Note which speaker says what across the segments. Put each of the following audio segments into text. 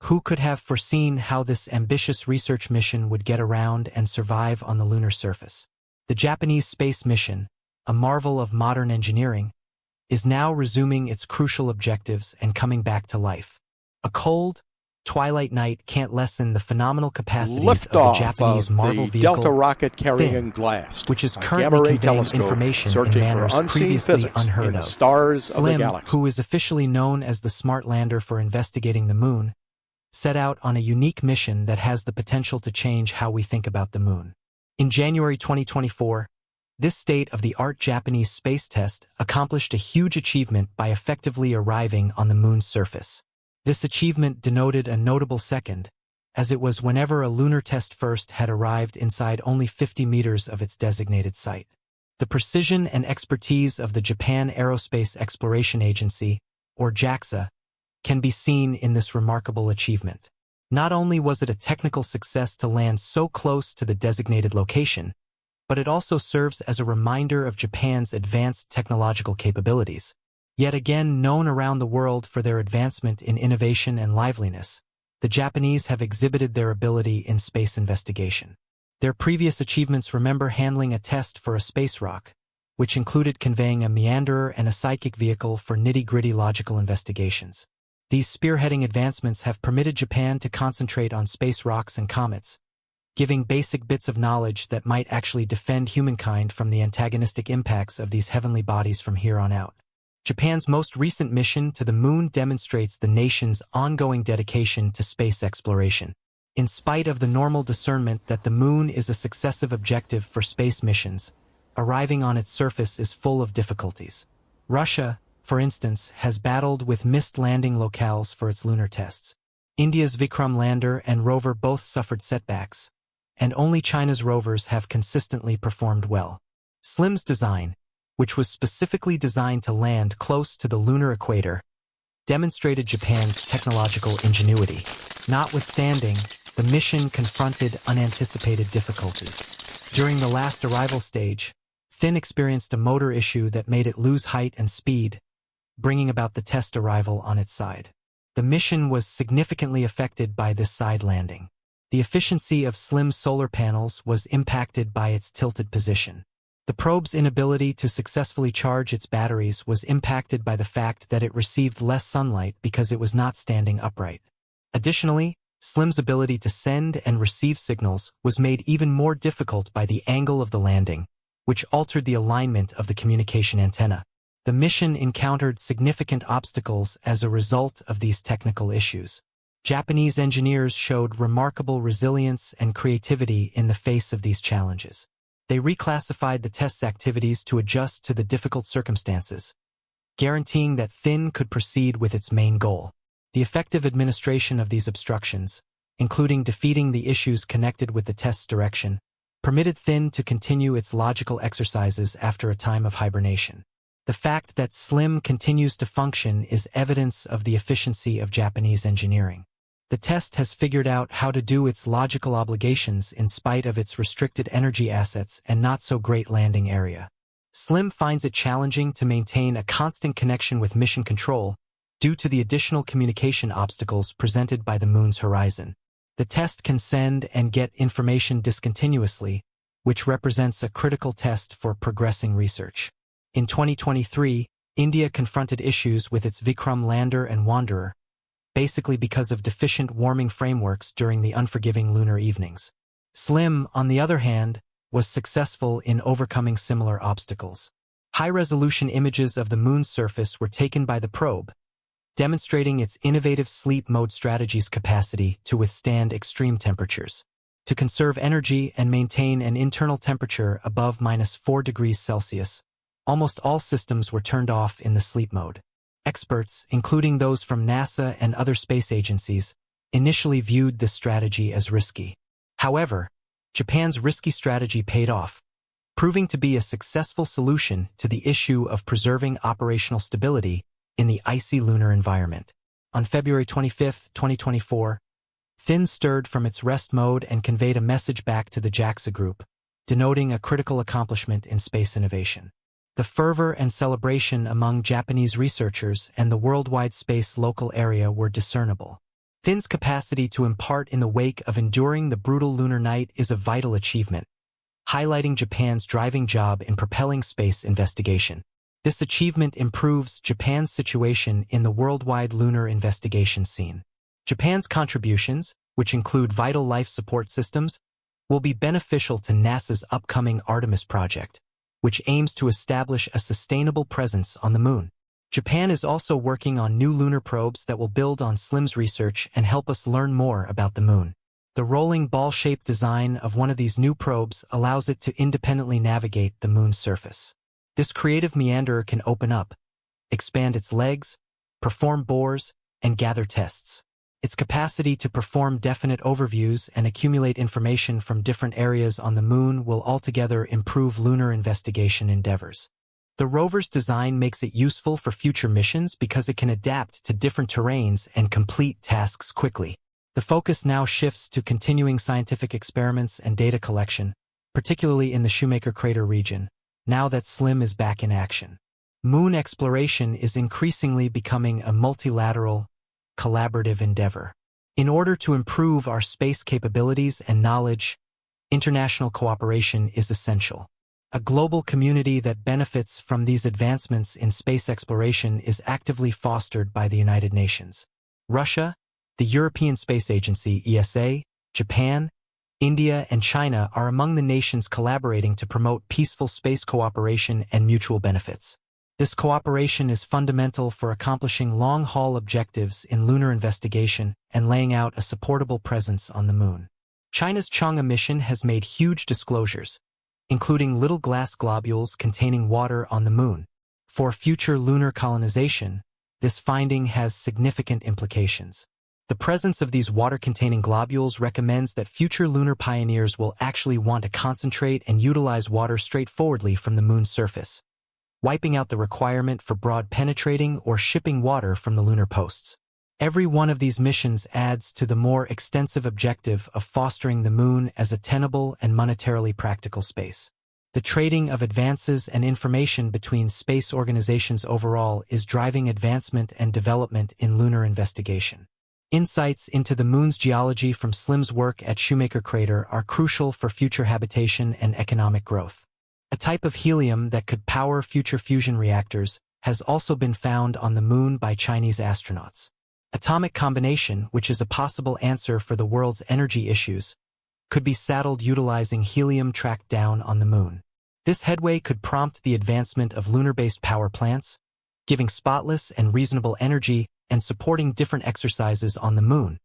Speaker 1: Who could have foreseen how this ambitious research mission would get around and survive on the lunar surface? The Japanese space mission, a marvel of modern engineering, is now resuming its crucial objectives and coming back to life. A cold, twilight night can't lessen the phenomenal capacities of the Japanese Marvel vehicle,
Speaker 2: Delta rocket carrying
Speaker 1: Finn,
Speaker 2: GLAST,
Speaker 1: which is currently conveying information in manners previously unheard of.
Speaker 2: Slim,
Speaker 1: who is officially known as the Smart Lander for investigating the moon, set out on a unique mission that has the potential to change how we think about the moon. In January 2024, this state-of-the-art Japanese space test accomplished a huge achievement by effectively arriving on the moon's surface. This achievement denoted a notable second, as it was whenever a lunar test first had arrived inside only 50 meters of its designated site. The precision and expertise of the Japan Aerospace Exploration Agency, or JAXA, can be seen in this remarkable achievement. Not only was it a technical success to land so close to the designated location, but it also serves as a reminder of Japan's advanced technological capabilities, yet again known around the world for their advancement in innovation and liveliness. The Japanese have exhibited their ability in space investigation. Their previous achievements remember handling a test for a space rock, which included conveying a meanderer and a psychic vehicle for nitty-gritty logical investigations. These spearheading advancements have permitted Japan to concentrate on space rocks and comets, giving basic bits of knowledge that might actually defend humankind from the antagonistic impacts of these heavenly bodies from here on out. Japan's most recent mission to the moon demonstrates the nation's ongoing dedication to space exploration. In spite of the normal discernment that the moon is a successive objective for space missions, arriving on its surface is full of difficulties. Russia, for instance, has battled with missed landing locales for its lunar tests. India's Vikram lander and rover both suffered setbacks, and only China's rovers have consistently performed well. Slim's design, which was specifically designed to land close to the lunar equator, demonstrated Japan's technological ingenuity. Notwithstanding, the mission confronted unanticipated difficulties. During the last arrival stage, Finn experienced a motor issue that made it lose height and speed, bringing about the test arrival on its side. The mission was significantly affected by this side landing. The efficiency of Slim's solar panels was impacted by its tilted position. The probe's inability to successfully charge its batteries was impacted by the fact that it received less sunlight because it was not standing upright. Additionally, Slim's ability to send and receive signals was made even more difficult by the angle of the landing, which altered the alignment of the communication antenna. The mission encountered significant obstacles as a result of these technical issues. Japanese engineers showed remarkable resilience and creativity in the face of these challenges. They reclassified the test's activities to adjust to the difficult circumstances, guaranteeing that Finn could proceed with its main goal. The effective administration of these obstructions, including defeating the issues connected with the test's direction, permitted Finn to continue its logical exercises after a time of hibernation. The fact that Slim continues to function is evidence of the efficiency of Japanese engineering. The test has figured out how to do its logical obligations in spite of its restricted energy assets and not-so-great landing area. Slim finds it challenging to maintain a constant connection with mission control due to the additional communication obstacles presented by the moon's horizon. The test can send and get information discontinuously, which represents a critical test for progressing research. In 2023, India confronted issues with its Vikram lander and Wanderer, basically because of deficient warming frameworks during the unforgiving lunar evenings. Slim, on the other hand, was successful in overcoming similar obstacles. High-resolution images of the moon's surface were taken by the probe, demonstrating its innovative sleep mode strategy's capacity to withstand extreme temperatures. To conserve energy and maintain an internal temperature above -4 degrees Celsius, almost all systems were turned off in the sleep mode. Experts, including those from NASA and other space agencies, initially viewed this strategy as risky. However, Japan's risky strategy paid off, proving to be a successful solution to the issue of preserving operational stability in the icy lunar environment. On February 25, 2024, Finn stirred from its rest mode and conveyed a message back to the JAXA group, denoting a critical accomplishment in space innovation. The fervor and celebration among Japanese researchers and the worldwide space local area were discernible. Thin's capacity to impart in the wake of enduring the brutal lunar night is a vital achievement, highlighting Japan's driving job in propelling space investigation. This achievement improves Japan's situation in the worldwide lunar investigation scene. Japan's contributions, which include vital life support systems, will be beneficial to NASA's upcoming Artemis project, which aims to establish a sustainable presence on the moon. Japan is also working on new lunar probes that will build on SLIM's research and help us learn more about the moon. The rolling ball-shaped design of one of these new probes allows it to independently navigate the moon's surface. This creative meanderer can open up, expand its legs, perform bores, and gather tests. Its capacity to perform definite overviews and accumulate information from different areas on the moon will altogether improve lunar investigation endeavors. The rover's design makes it useful for future missions because it can adapt to different terrains and complete tasks quickly. The focus now shifts to continuing scientific experiments and data collection, particularly in the Shoemaker Crater region, now that SLIM is back in action. Moon exploration is increasingly becoming a multilateral, collaborative endeavor. In order to improve our space capabilities and knowledge, international cooperation is essential. A global community that benefits from these advancements in space exploration is actively fostered by the United Nations. Russia, the European Space Agency (ESA), Japan, India, and China are among the nations collaborating to promote peaceful space cooperation and mutual benefits. This cooperation is fundamental for accomplishing long-haul objectives in lunar investigation and laying out a supportable presence on the moon. China's Chang'e mission has made huge disclosures, including little glass globules containing water on the moon. For future lunar colonization, this finding has significant implications. The presence of these water-containing globules recommends that future lunar pioneers will actually want to concentrate and utilize water straightforwardly from the moon's surface, wiping out the requirement for broad penetrating or shipping water from the lunar posts. Every one of these missions adds to the more extensive objective of fostering the moon as a tenable and monetarily practical space. The trading of advances and information between space organizations overall is driving advancement and development in lunar investigation. Insights into the moon's geology from SLIM's work at Shoemaker Crater are crucial for future habitation and economic growth. A type of helium that could power future fusion reactors has also been found on the moon by Chinese astronauts. Atomic combination, which is a possible answer for the world's energy issues, could be saddled utilizing helium tracked down on the moon. This headway could prompt the advancement of lunar-based power plants, giving spotless and reasonable energy and supporting different exercises on the moon,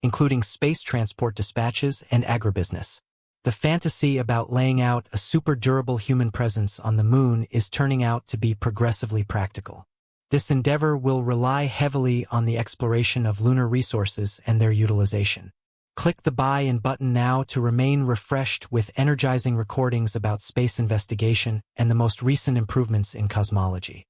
Speaker 1: including space transport dispatches and agribusiness. The fantasy about laying out a super-durable human presence on the moon is turning out to be progressively practical. This endeavor will rely heavily on the exploration of lunar resources and their utilization. Click the buy in button now to remain refreshed with energizing recordings about space investigation and the most recent improvements in cosmology.